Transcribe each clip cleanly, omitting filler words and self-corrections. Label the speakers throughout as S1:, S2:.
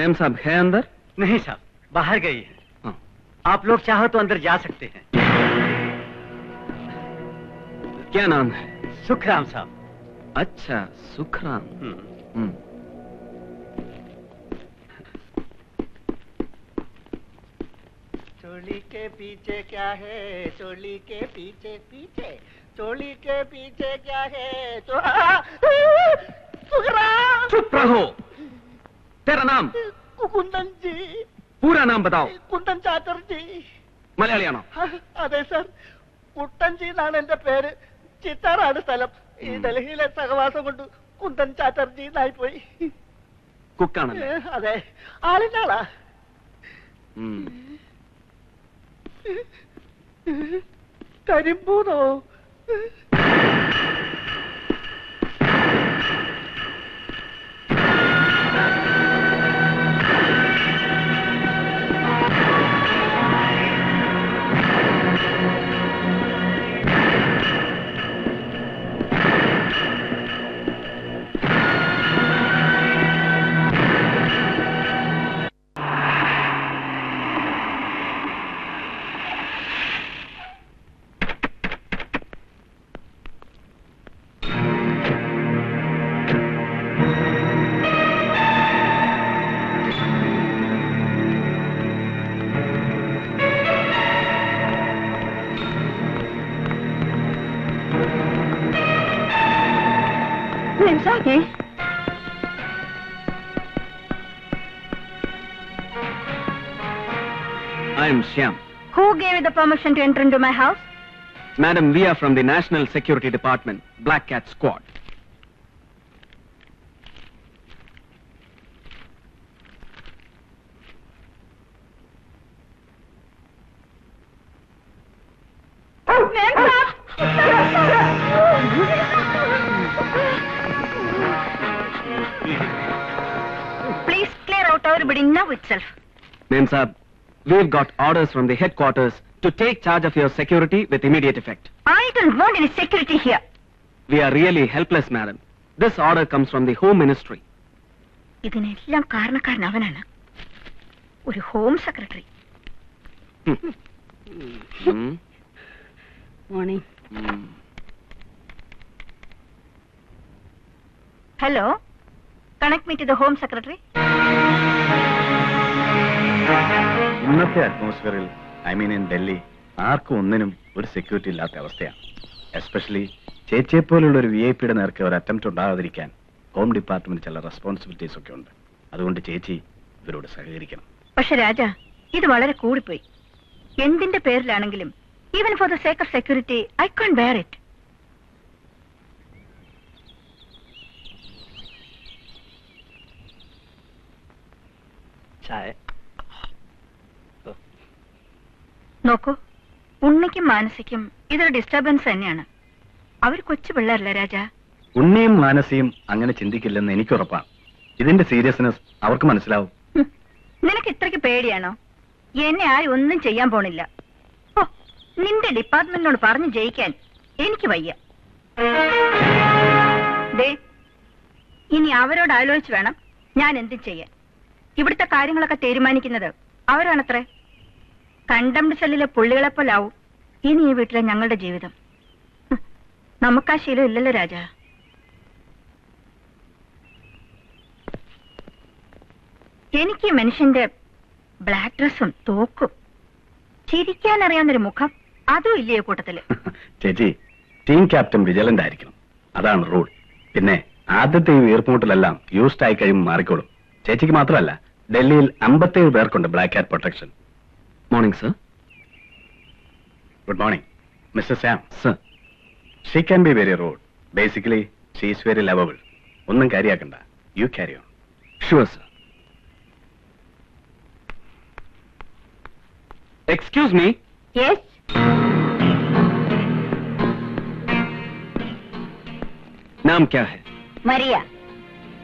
S1: Ma'am साहब है अंदर?
S2: नहीं साहब, बाहर गई है। आप लोग चाहो तो अंदर जा सकते हैं।
S1: क्या नाम है?
S2: सुखराम साहब।
S1: अच्छा, सुखराम।
S3: चोली के पीछे क्या है? चोली के पीछे पीछे, चोली के पीछे क्या है? सुखराम!
S1: चुप रहो। तेरा नाम?
S3: कुंदन जी।
S1: पूरा नाम बताओ।
S3: കുണ്ടൻ ചാറ്റർജി.
S1: മലയാളിയാണോ?
S3: അതെ സർ, കുട്ടൻജി എന്നാണ് എന്റെ പേര്. ചിറ്റാറാണ് സ്ഥലം. ഈ ഡൽഹിയിലെ സഹവാസം കൊണ്ട് കുണ്ടൻ ചാറ്റർജി എന്നായി പോയി.
S1: കുക്കാണല്ലേ?
S3: അതെ, ആളിന്റെ ആളാ. കരിമ്പൂതോ?
S1: I am Shyam.
S4: Who gave you the permission to enter into my house?
S1: Madam, we are from the National Security Department, Black Cat Squad.
S4: Please clear out everybody now itself.
S1: Ma'am Sahab, we've got orders from the headquarters to take charge of your security with immediate effect.
S4: I don't want any security here.
S1: We are really helpless, madam. This order comes from the Home Ministry.
S4: ഇതിനെല്ലാം കാരണക്കാരൻ അവനാണ്, ഒരു home secretary. Morning. Hello, connect me to the home secretary.
S5: ഇന്നത്തെ അറ്റ്മോസ്ഫിയറിൽ, I mean in Delhi, ആർക്കും ഒന്നിനും ഒരു security ഇല്ലാത്ത അവസ്ഥയാണ്. എസ്പെഷ്യലി ചേച്ചിയെ പോലുള്ള ഒരു VIP-യുടെ നേർക്ക് ഒരു അറ്റംപ്റ്റ് ഉണ്ടാകാതിരിക്കാൻ ഹോം ഡിപ്പാർട്ട്മെന്റ് ചില റെസ്പോൺസിബിലിറ്റീസ് ഒക്കെ ഉണ്ട്. അതുകൊണ്ട് ചേച്ചി ഇവരോട് സഹകരിക്കണം.
S4: പക്ഷെ രാജ, ഇത് വളരെ കൂടിപ്പോയി. എന്തിന്റെ പേരിലാണെങ്കിലും, even for the sake of security, I can bear it. നോക്കൂ, ഉണ്ണിക്കും മാനസിക്കും ഇതൊരു ഡിസ്റ്റർബൻസ് തന്നെയാണ്. അവർ കൊച്ചു പിള്ളേരല്ല രാജ.
S5: ഉണ്ണിയും മാനസിയും അങ്ങനെ ചിന്തിക്കില്ലെന്ന് എനിക്ക് ഉറപ്പാണ്. ഇതിന്റെ സീരിയസ്നെസ് അവർക്ക് മനസ്സിലാവും.
S4: നിനക്ക് ഇത്രയ്ക്ക് പേടിയാണോ? എന്നെ ആരും ഒന്നും ചെയ്യാൻ പോണില്ല. ഓ, നിന്റെ ഡിപ്പാർട്ട്മെന്റിനോട് പറഞ്ഞു ജയിക്കാൻ എനിക്ക് വയ്യ. ദേ, ഇനി അവരോട് ആലോചിച്ച് വേണം ഞാൻ എന്തും ചെയ്യാൻ. ഇവിടുത്തെ കാര്യങ്ങളൊക്കെ തീരുമാനിക്കുന്നത് അവരാണത്രേ. കണ്ടംപ്റ്റ് സെല്ലിലെ പുള്ളികളെപ്പോലാവും ഇനി ഈ വീട്ടിലെ ഞങ്ങളുടെ ജീവിതം. നമുക്കാ ശീലം ഇല്ലല്ലോ രാജ. എനിക്ക് മനുഷ്യന്റെ ബ്ലാക്ക് ഡ്രസ്സും തോക്കും ചിരിക്കാൻ അറിയാവുന്നൊരു മുഖം അതും ഇല്ലേ കൂട്ടത്തില്.
S5: ചേച്ചി, ടീം ക്യാപ്റ്റൻ വിജിലന്റ് ആയിരിക്കണം, അതാണ് റൂൾ. പിന്നെ ആദ്യത്തെ ഈ വീർപ്പുമുട്ടലെല്ലാം യൂസ്ഡ് ആയി കഴിയുമ്പോൾ മാറിക്കോളും. ചേച്ചിക്ക് മാത്രമല്ല, ഡൽഹിയിൽ 57 പേർക്കുണ്ട് black cat protection.
S1: Morning sir.
S5: Good morning mister Sam.
S1: Sir,
S5: she can be very rude. Basically she is very lovable. ഒന്നും കാര്യാക്കണ്ട, you carry on.
S1: Sure sir. Excuse me.
S4: Yes.
S1: नाम क्या है?
S4: മരിയ.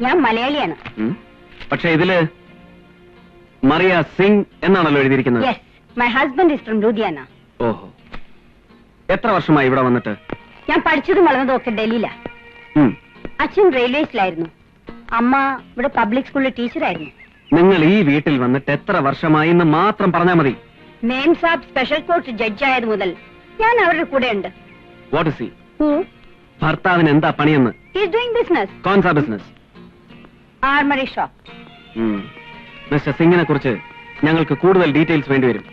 S4: ഞാൻ മലയാളിയാണ്.
S1: പക്ഷേ ഇതില് മറിയ സിംഗ് എന്നാണല്ലോ എഴുതിയിരിക്കുന്നത്.
S4: Yes, my husband is from Ludhiana.
S1: ഓഹോ. എത്ര വർഷമായി ഇവിടെ വന്നിട്ട്?
S4: ഞാൻ പഠിച്ചതും വളർന്നതും ഒക്കെ ഡൽഹിയിലാ. അച്ഛൻ റെയിൽവേസിലായിരുന്നു, അമ്മ ഇവിടെ പബ്ലിക് സ്കൂളിലെ ടീച്ചറായിരുന്നു.
S1: നിങ്ങൾ ഈ വീട്ടിൽ വന്നിട്ട് എത്ര വർഷമായി എന്ന് മാത്രം പറഞ്ഞാൽ മതി.
S4: മേം സാബ് സ്പെഷ്യൽ കോർട്ട് ജഡ്ജായത് മുതൽ ഞാൻ അവരുടെ കൂടെ ഉണ്ട്.
S1: What is he? ഭർത്താവിന് എന്താ പണിയെന്ന്?
S4: ബിസിനസ്.
S1: കോൺസാ ബിസിനസ്?
S4: Armoury shop.
S1: മിസ്റ്റർ സിംഗിനെ കുറിച്ച് ഞങ്ങൾക്ക് കൂടുതൽ ഡീറ്റെയിൽസ് വേണ്ടിവരും.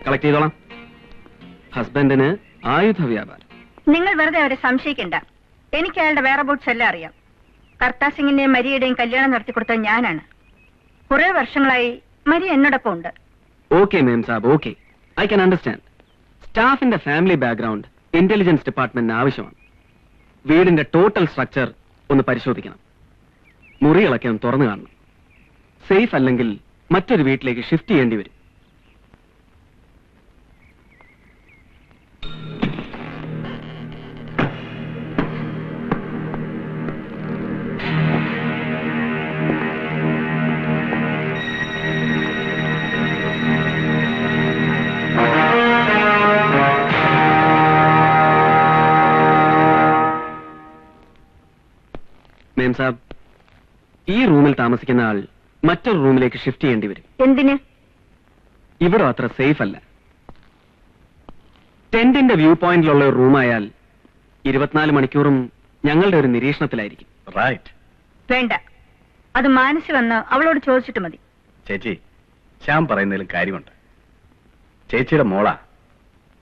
S1: കളക്ട് ചെയ്തോളാം. ഹസ്ബൻഡിന് ആയുധ വ്യാപാരം.
S4: നിങ്ങൾ വെറുതെ അവരെ സംശയിക്കണ്ട. എനിക്ക് അയാളുടെ വേറബൌട്ട്സ് എല്ലാം അറിയാം. കർത്താ സിംഗിന്റെയും മരിയുടെയും കല്യാണം നടത്തി കൊടുത്തത് ഞാനാണ്. കുറെ വർഷങ്ങളായി മരി എന്നോടൊപ്പം ഉണ്ട്.
S1: ഓക്കെ മേം സാബ്, ഓക്കെ, ഐ ക്യാൻ അണ്ടർസ്റ്റാൻഡ്. സ്റ്റാഫിന്റെ ഫാമിലി ബാക്ക്ഗ്രൗണ്ട് ഇന്റലിജൻസ് ഡിപ്പാർട്ട്മെന്റിന് ആവശ്യമാണ്. വീടിന്റെ ടോട്ടൽ സ്ട്രക്ചർ ഒന്ന് പരിശോധിക്കണം. മുറികളൊക്കെ ഒന്ന് തുറന്നു കാണണം. സേഫ് അല്ലെങ്കിൽ മറ്റൊരു വീട്ടിലേക്ക് ഷിഫ്റ്റ് ചെയ്യേണ്ടി വരും. മേം സാബ്, ഈ റൂമിൽ താമസിക്കുന്ന ആൾ മറ്റൊരു റൂമിലേക്ക് ഷിഫ്റ്റ് ചെയ്യേണ്ടി വരും.
S4: എന്തിന്?
S1: ഇവിടെ അത്ര സേഫ് അല്ല. ടെന്റിന്റെ വ്യൂ പോയിന്റിലുള്ള ഒരു റൂമായാൽ 24 മണിക്കൂറും ഞങ്ങളുടെ ഒരു നിരീക്ഷണത്തിലായിരിക്കും.
S5: റൈറ്റ്.
S4: വേണ്ട, അത് മാനസി വന്ന് അവളോട് ചോദിച്ചിട്ട് മതി.
S5: ചേച്ചി, ശ്യാം പറയുന്നതിലും കാര്യമുണ്ട്. ചേച്ചിയുടെ മോളാ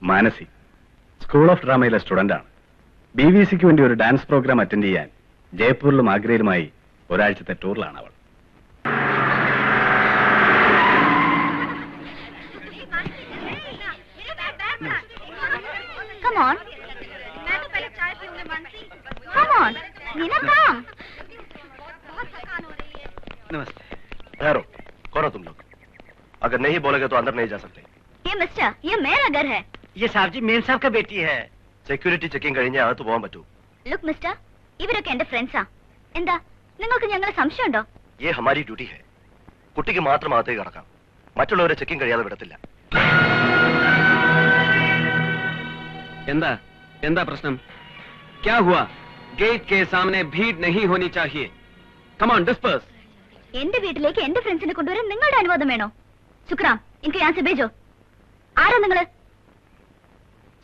S5: മാനസി. സ്കൂൾ ഓഫ് ഡ്രാമയിലെ സ്റ്റുഡന്റാണ്. BBC-ക്ക് വേണ്ടി ഒരു ഡാൻസ് പ്രോഗ്രാം അറ്റൻഡ് ചെയ്യാൻ ജയ്പൂരിലും ആഗ്രയിലുമായി ഒരാഴ്ചത്തെ ടൂറിലാണ് അവൾ.
S4: Come on. Come on. Nina, come.
S6: नमस्ते। ठहरो, कौन हो तुम लोग? अगर नहीं बोलोगे तो अंदर नहीं जा सकते।
S4: ये मिस्टर, ये मेरा घर है.
S2: ये साहब जी मेम साहब का बेटी है.
S6: സെക്യൂരിറ്റി ചെക്കിംഗ് കഴിഞ്ഞേ അകത്ത് പോകാൻ പറ്റൂ.
S4: ലുക്ക് മിസ്റ്റർ, ഇവരൊക്കെ എന്റെ ഫ്രണ്ട്സാ. എന്താ നിങ്ങൾക്ക് ഞങ്ങളെ സംശയമുണ്ടോ?
S6: ये हमारी ड्यूटी है. കുട്ടിക്ക് മാത്രം അകത്തേക്ക് കടക്കാം. മറ്റുള്ളവരെ ചെക്കിംഗ് കഴിയാതെ വിടത്തില്ല.
S1: എന്താ എന്താ പ്രശ്നം? क्या हुआ? गेट के सामने भीड़ नहीं होनी चाहिए. Come on, disperse.
S4: എന്റെ വീട്ടിലേക്ക് എന്റെ ഫ്രണ്ട്സിനെ കൊണ്ടുവരാൻ നിങ്ങളുടെ അനുവാദം വേണോ? ശുക്രാം, എനിക്ക് യാൻ സെ ഭേജോ. ആരാ നിങ്ങള്?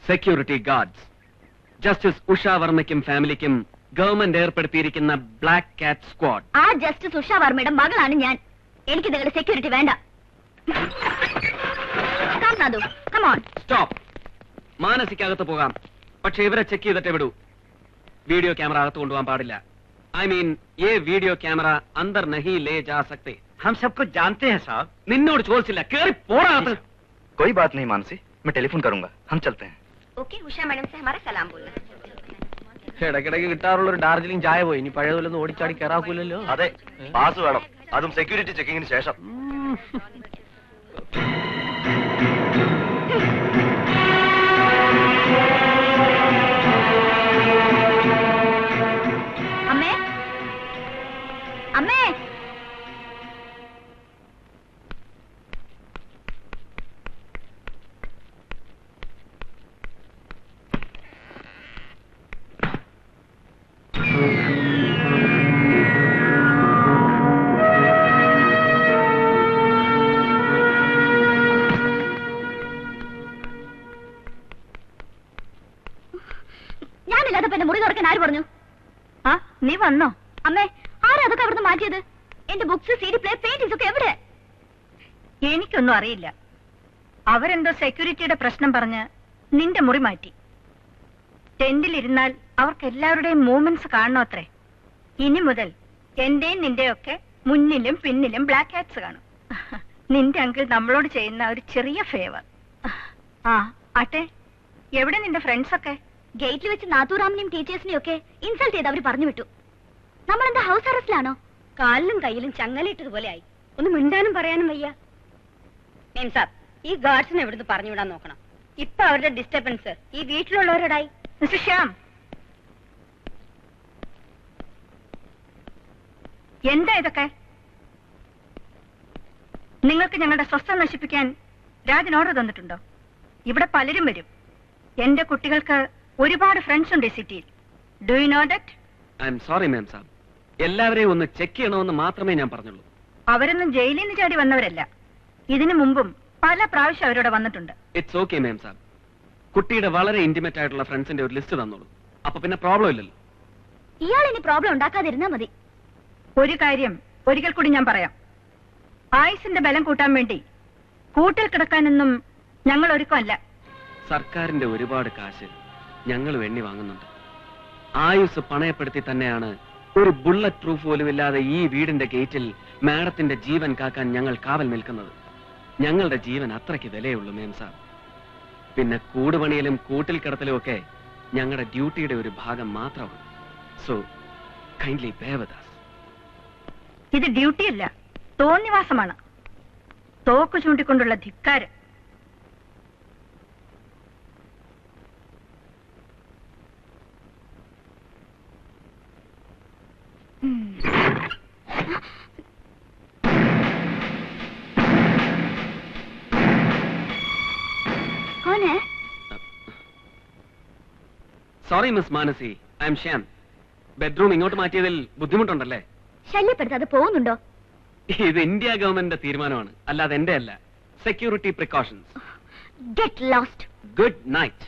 S1: Security guards. ജസ്റ്റിസ് ഉഷ വർമ്മയ്ക്കും ഫാമിലിക്കും ഗവൺമെന്റ് ഏർപ്പെടുത്തിയിരിക്കുന്ന ബ്ലാക്ക് കാറ്റ് സ്ക്വാഡ്.
S4: ആ ജസ്റ്റിസ് ഉഷ വർമ്മയുടെ മകളാണ് ഞാൻ. എനിക്ക് നിങ്ങളുടെ സെക്യൂരിറ്റി വേണ്ട. Come, Nadu. Come on.
S1: Stop. മാനസിക്കകത്ത് പോകാം, പക്ഷെ ഇവരെ ചെക്ക് ചെയ്തിട്ടേ വിടൂ. വീഡിയോ ക്യാമറ അകത്ത് കൊണ്ടുപോകാൻ പാടില്ല. ഐ മീൻ, ये वीडियो कैमरा अंदर नहीं ले जा सकते.
S2: हम सबको जानते हैं साहब.
S1: നിന്നോട് ചോദിച്ചില്ല, കേറി പോടാ.
S6: कोई बात नहीं मानसी, मैं टेलीफोन करूंगा. हम चलते हैं.
S4: ओके, उषा मैडम से हमारा सलाम बोलना.
S1: ഇടയ്ക്കിടയ്ക്ക് കിട്ടാറുള്ള ഒരു ഡാർജിലിംഗ് ചായ പോയി. ഇനി പഴയതുപോലൊന്നും ഓടിച്ചാടി കയറാക്കൂലല്ലോ.
S6: അതെ, പാസ് വേണം. അതും സെക്യൂരിറ്റി ചെക്കിങ്ങിന് ശേഷം.
S4: അമ്മേ, അമ്മേ. ഞാനില്ലാതെ പിന്നെ മുറി തുറക്കാൻ ആര് പറഞ്ഞു? ആ, നീ വന്നോ? അമ്മേ, ആരാ അതൊക്കെ അവിടുന്ന് മാറ്റിയത്? എന്റെ ബുക്സ്, CD പ്ലേ, പെയിന്റിങ്സ് ഒക്കെ എവിടെ? എനിക്കൊന്നും അറിയില്ല. അവരെന്തോ സെക്യൂരിറ്റിയുടെ പ്രശ്നം പറഞ്ഞ് നിന്റെ മുറി മാറ്റി. ടെന്റിലിരുന്നാൽ അവർക്ക് എല്ലാവരുടെയും മൂവ്മെന്റ്സ് കാണണോ അത്രേ. ഇനി മുതൽ എന്റെയും നിന്റെയൊക്കെ മുന്നിലും പിന്നിലും ബ്ലാക്ക് ഹാറ്റ്സ് കാണും. നിന്റെ അങ്കിൾ നമ്മളോട് ചെയ്യുന്ന ഒരു ചെറിയ ഫേവർ. ആ ആട്ടെ, എവിടെ നിന്റെ ഫ്രണ്ട്സ് ഒക്കെ? ഗേറ്റിൽ വെച്ച് നാത്തൂറാമിനെയും ടീച്ചേഴ്സിനെയും ഒക്കെ ഇൻസൾട്ട് ചെയ്ത് അവർ പറഞ്ഞു വിട്ടു. നമ്മളെന്താ ഹൗസ് അറസ്റ്റിലാണോ? കാലിലും കയ്യിലും ചങ്ങലയിട്ടതുപോലെ ആയി. ഒന്ന് മിണ്ടാനും പറയാനും വയ്യ. മേം സാബ്, ഈ ഗാർഡ്സിനെ എവിടുന്ന് പറഞ്ഞു വിടാൻ നോക്കണം. ഇപ്പൊ അവരുടെ ഡിസ്റ്റർബൻസ് ഈ വീട്ടിലുള്ളവരോടായി. മിസ്റ്റർ ശ്യാം, എന്താ ഇതൊക്കെ? നിങ്ങൾക്ക് ഞങ്ങളുടെ സ്വസ്ഥത നശിപ്പിക്കാൻ രാജൻ ഓർഡർ തന്നിട്ടുണ്ടോ? ഇവിടെ പലരും വരും. എന്റെ കുട്ടികൾക്ക് ഒരുപാട് ഫ്രണ്ട്സ് ഉണ്ട് ഈ സിറ്റിയിൽ. Do you know that?
S1: I am sorry ma'am സാബ്, എല്ലാവരെയും ഒന്ന് ചെക്ക് ചെയ്യണമെന്ന് മാത്രമേ ഞാൻ പറഞ്ഞുള്ളൂ.
S4: അവരൊന്നും ജയിലിൽ നിന്ന് ചാടി വന്നവരല്ല. ഇതിനു മുമ്പും പല പ്രാവശ്യം അവരോട് വന്നിട്ടുണ്ട്.
S1: ഇറ്റ്സ് ഓക്കെ മാം സാബ്. കുട്ടിയുടെ വളരെ ഇന്റിമേറ്റ് ആയിട്ടുള്ള ഫ്രണ്ട്സിന്റെ ഒരു ലിസ്റ്റ് തന്നോളൂ. അപ്പൊ പിന്നെ പ്രോബ്ലം ഇല്ലല്ലോ.
S7: ഇയാൾ ഇനി പ്രോബ്ലം ഉണ്ടാക്കാതിരുന്നാ മതി.
S4: ഒരു കാര്യം ഒരിക്കൽ കൂടി ഞാൻ പറയാം. ആയുസിന്റെ ബലം കൂട്ടാൻ വേണ്ടി കൂട്ടിൽ കിടക്കാനൊന്നും ഞങ്ങൾ ഒരുക്കമല്ല.
S1: സർക്കാരിന്റെ ഒരുപാട് കാശ് ഞങ്ങൾ എണ്ണി വാങ്ങുന്നുണ്ട്. ആയുസ് പണയപ്പെടുത്തി തന്നെയാണ് ഒരു ബുള്ളറ്റ് പ്രൂഫ് പോലും ഇല്ലാതെ ഈ വീടിന്റെ ഗേറ്റിൽ മാഡത്തിന്റെ ജീവൻ കാക്കാൻ ഞങ്ങൾ കാവൽ നിൽക്കുന്നത്. ഞങ്ങളുടെ ജീവൻ അത്രയ്ക്ക് വിലയുള്ളൂ മേം സാബ്. പിന്നെ കൂടുപണിയിലും കൂട്ടിൽ കിടത്തലും ഒക്കെ ഞങ്ങളുടെ ഡ്യൂട്ടിയുടെ ഒരു ഭാഗം മാത്രമാണ്. So kindly bear with us.
S4: ഇത് ഡ്യൂട്ടിയല്ല, തോന്നിവാസമാണ്. തോക്ക് ചൂണ്ടിക്കൊണ്ടുള്ള ധിക്കാരം.
S1: Sorry miss Manasi, I'm Shyam. Bedroom ഇങ്ങോട്ട് മാറ്റിയതിൽ ബുദ്ധിമുട്ടുണ്ടല്ലേ?
S7: ശല്യപ്പെടുത്താതെ പോകുന്നുണ്ടോ?
S1: ഇത് ഇന്ത്യ ഗവൺമെന്റിന്റെ തീരുമാനമാണ്, അല്ലാതെ എന്റെ അല്ല. Security precautions.
S7: Get lost.
S1: Good night.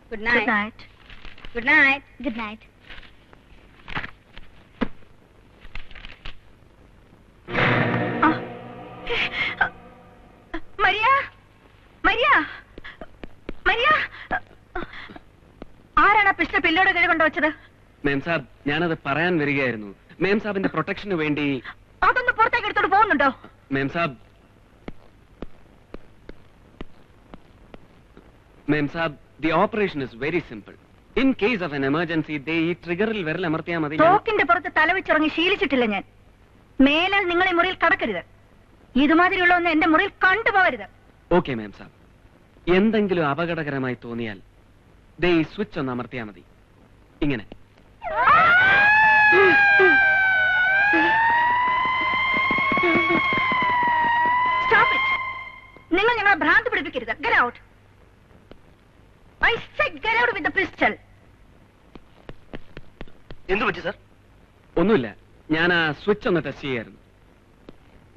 S7: Good
S4: Good
S7: night.
S4: night.
S7: Good night. Good night.
S4: Maria, Maria, Maria. ആരാണ് ആ പിസ്റ്റൾ പില്ലോടെ കീഴ് കൊണ്ടുവച്ചത്?
S1: മേം സാബ്, ഞാനത് പറയാൻ വരികയായിരുന്നു. മേം സാബിന്റെ പ്രൊട്ടക്ഷന് വേണ്ടി.
S4: അതൊന്ന് പുറത്തേക്ക് എടുത്തോണ്ട് പോകുന്നുണ്ടോ?
S1: മേം സാബ്, മേം സാബ്, the operation is very simple. In case of an emergency, they ഈ ട്രിഗറിൽ വിരൽ അമർത്തിയാൽ മതി.
S4: തോക്കിന്റെ പുറത്ത് തലവെച്ചിറങ്ങി ശീലിച്ചിട്ടില്ല ഞാൻ. മേലാൽ നിങ്ങൾ ഈ മുറിയിൽ കടക്കരുത്. ഇതുമാതിരിയുള്ള ഒന്ന് എന്റെ മുറിയിൽ കണ്ടുപോകരുത്.
S1: ഓക്കെ മേം സാബ്. എന്തെങ്കിലും അപകടകരമായി തോന്നിയാൽ ദേ ഈ സ്വിച്ച് ഒന്ന് അമർത്തിയാൽ മതി. ഇങ്ങനെ.
S4: Stop it. നിങ്ങൾ ഞങ്ങളെ ഭ്രാന്ത് പിടിപ്പിക്കരുത്. Get out. I said get out with the pistol.
S6: എന്തു പറ്റി സാർ?
S1: ഒന്നുമില്ല, ഞാൻ ആ സ്വിച്ച് ഒന്ന് ടെസ്റ്റ് ചെയ്യായിരുന്നു.